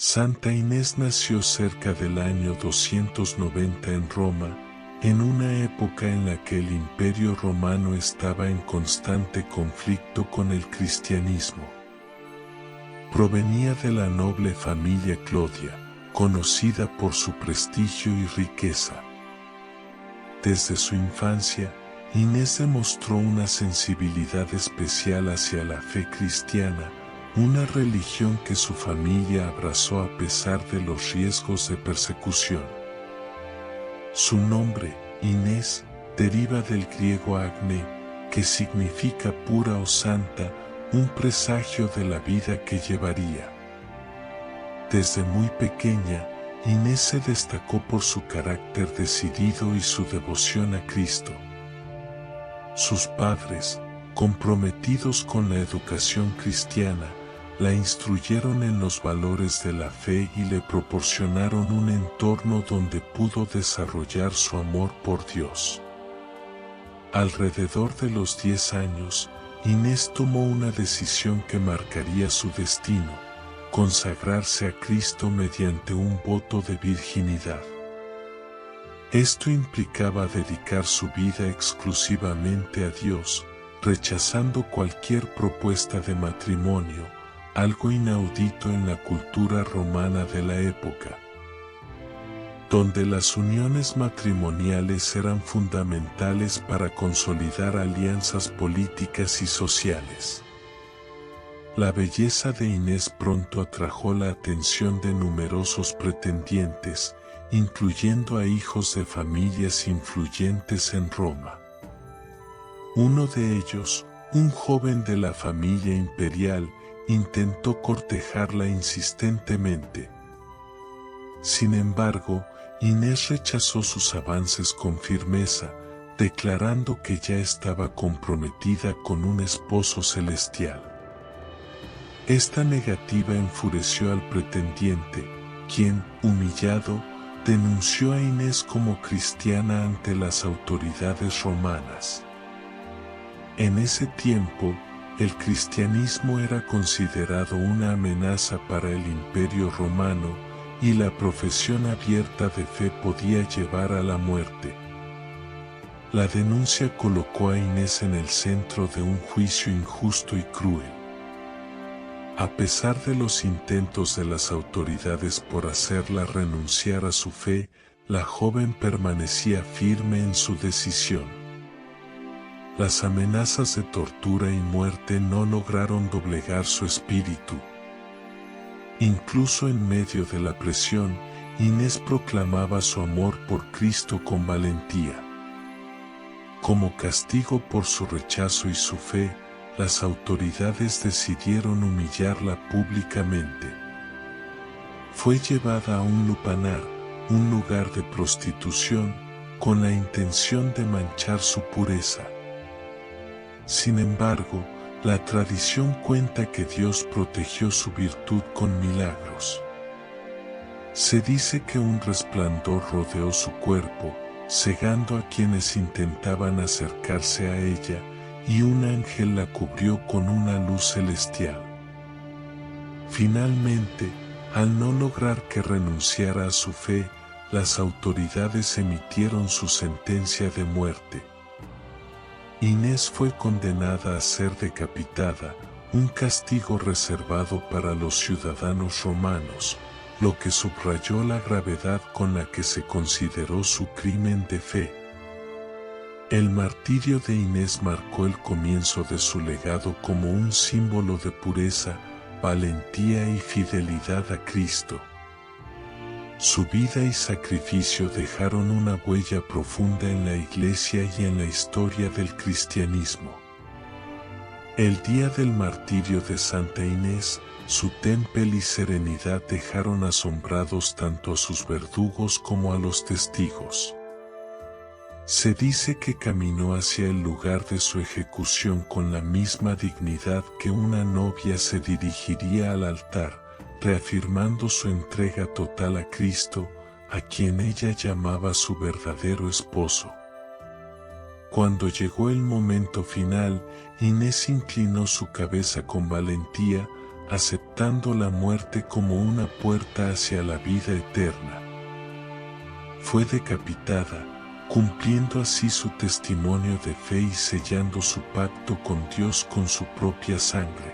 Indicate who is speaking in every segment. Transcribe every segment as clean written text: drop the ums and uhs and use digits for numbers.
Speaker 1: Santa Inés nació cerca del año 290 en Roma, en una época en la que el Imperio Romano estaba en constante conflicto con el cristianismo. Provenía de la noble familia Clodia, conocida por su prestigio y riqueza. Desde su infancia, Inés demostró una sensibilidad especial hacia la fe cristiana, una religión que su familia abrazó a pesar de los riesgos de persecución. Su nombre, Inés, deriva del griego agne, que significa pura o santa, un presagio de la vida que llevaría. Desde muy pequeña, Inés se destacó por su carácter decidido y su devoción a Cristo. Sus padres, comprometidos con la educación cristiana, la instruyeron en los valores de la fe y le proporcionaron un entorno donde pudo desarrollar su amor por Dios. Alrededor de los 10 años, Inés tomó una decisión que marcaría su destino: consagrarse a Cristo mediante un voto de virginidad. Esto implicaba dedicar su vida exclusivamente a Dios, rechazando cualquier propuesta de matrimonio, algo inaudito en la cultura romana de la época, donde las uniones matrimoniales eran fundamentales para consolidar alianzas políticas y sociales. La belleza de Inés pronto atrajo la atención de numerosos pretendientes, incluyendo a hijos de familias influyentes en Roma. Uno de ellos, un joven de la familia imperial, intentó cortejarla insistentemente. Sin embargo, Inés rechazó sus avances con firmeza, declarando que ya estaba comprometida con un esposo celestial. Esta negativa enfureció al pretendiente, quien, humillado, denunció a Inés como cristiana ante las autoridades romanas. En ese tiempo, el cristianismo era considerado una amenaza para el Imperio Romano, y la profesión abierta de fe podía llevar a la muerte. La denuncia colocó a Inés en el centro de un juicio injusto y cruel. A pesar de los intentos de las autoridades por hacerla renunciar a su fe, la joven permanecía firme en su decisión. Las amenazas de tortura y muerte no lograron doblegar su espíritu. Incluso en medio de la presión, Inés proclamaba su amor por Cristo con valentía. Como castigo por su rechazo y su fe, las autoridades decidieron humillarla públicamente. Fue llevada a un lupanar, un lugar de prostitución, con la intención de manchar su pureza. Sin embargo, la tradición cuenta que Dios protegió su virtud con milagros. Se dice que un resplandor rodeó su cuerpo, cegando a quienes intentaban acercarse a ella, y un ángel la cubrió con una luz celestial. Finalmente, al no lograr que renunciara a su fe, las autoridades emitieron su sentencia de muerte. Inés fue condenada a ser decapitada, un castigo reservado para los ciudadanos romanos, lo que subrayó la gravedad con la que se consideró su crimen de fe. El martirio de Inés marcó el comienzo de su legado como un símbolo de pureza, valentía y fidelidad a Cristo. Su vida y sacrificio dejaron una huella profunda en la Iglesia y en la historia del cristianismo. El día del martirio de Santa Inés, su templo y serenidad dejaron asombrados tanto a sus verdugos como a los testigos. Se dice que caminó hacia el lugar de su ejecución con la misma dignidad que una novia se dirigiría al altar, reafirmando su entrega total a Cristo, a quien ella llamaba su verdadero esposo. Cuando llegó el momento final, Inés inclinó su cabeza con valentía, aceptando la muerte como una puerta hacia la vida eterna. Fue decapitada, cumpliendo así su testimonio de fe y sellando su pacto con Dios con su propia sangre.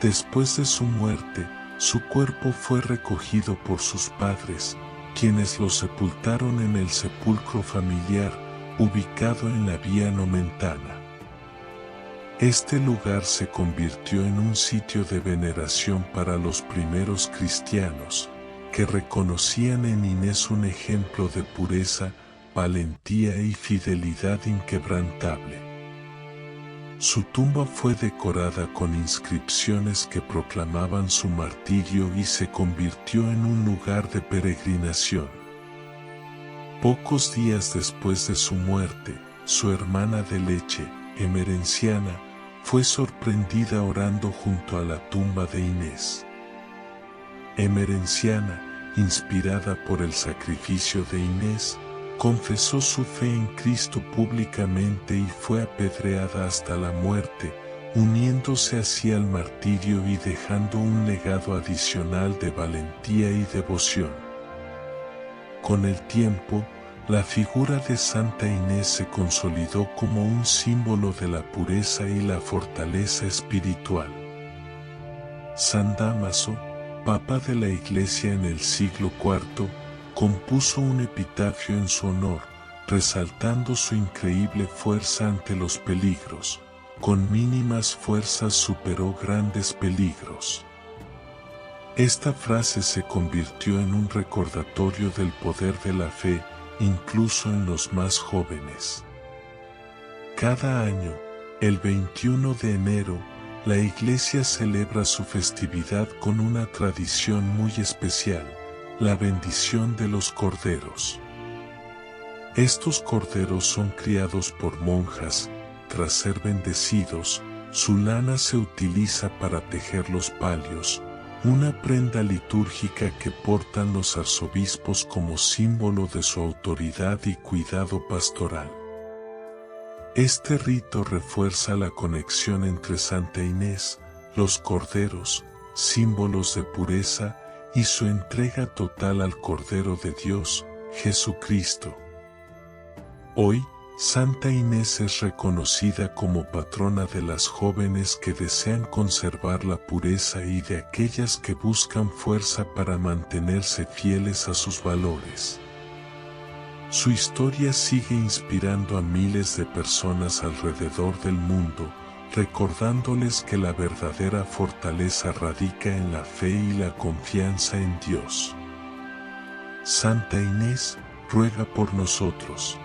Speaker 1: Después de su muerte, su cuerpo fue recogido por sus padres, quienes lo sepultaron en el sepulcro familiar, ubicado en la Vía Nomentana. Este lugar se convirtió en un sitio de veneración para los primeros cristianos, que reconocían en Inés un ejemplo de pureza, valentía y fidelidad inquebrantable. Su tumba fue decorada con inscripciones que proclamaban su martirio y se convirtió en un lugar de peregrinación. Pocos días después de su muerte, su hermana de leche, Emerenciana, fue sorprendida orando junto a la tumba de Inés. Emerenciana, inspirada por el sacrificio de Inés, confesó su fe en Cristo públicamente y fue apedreada hasta la muerte, uniéndose así al martirio y dejando un legado adicional de valentía y devoción. Con el tiempo, la figura de Santa Inés se consolidó como un símbolo de la pureza y la fortaleza espiritual. San Dámaso, Papa de la Iglesia en el siglo IV, compuso un epitafio en su honor, resaltando su increíble fuerza ante los peligros. Con mínimas fuerzas superó grandes peligros. Esta frase se convirtió en un recordatorio del poder de la fe, incluso en los más jóvenes. Cada año, el 21 de enero, la Iglesia celebra su festividad con una tradición muy especial: la bendición de los corderos. Estos corderos son criados por monjas. Tras ser bendecidos, su lana se utiliza para tejer los palios, una prenda litúrgica que portan los arzobispos como símbolo de su autoridad y cuidado pastoral. Este rito refuerza la conexión entre Santa Inés, los corderos, símbolos de pureza, y su entrega total al Cordero de Dios, Jesucristo. Hoy, Santa Inés es reconocida como patrona de las jóvenes que desean conservar la pureza y de aquellas que buscan fuerza para mantenerse fieles a sus valores. Su historia sigue inspirando a miles de personas alrededor del mundo, recordándoles que la verdadera fortaleza radica en la fe y la confianza en Dios. Santa Inés, ruega por nosotros.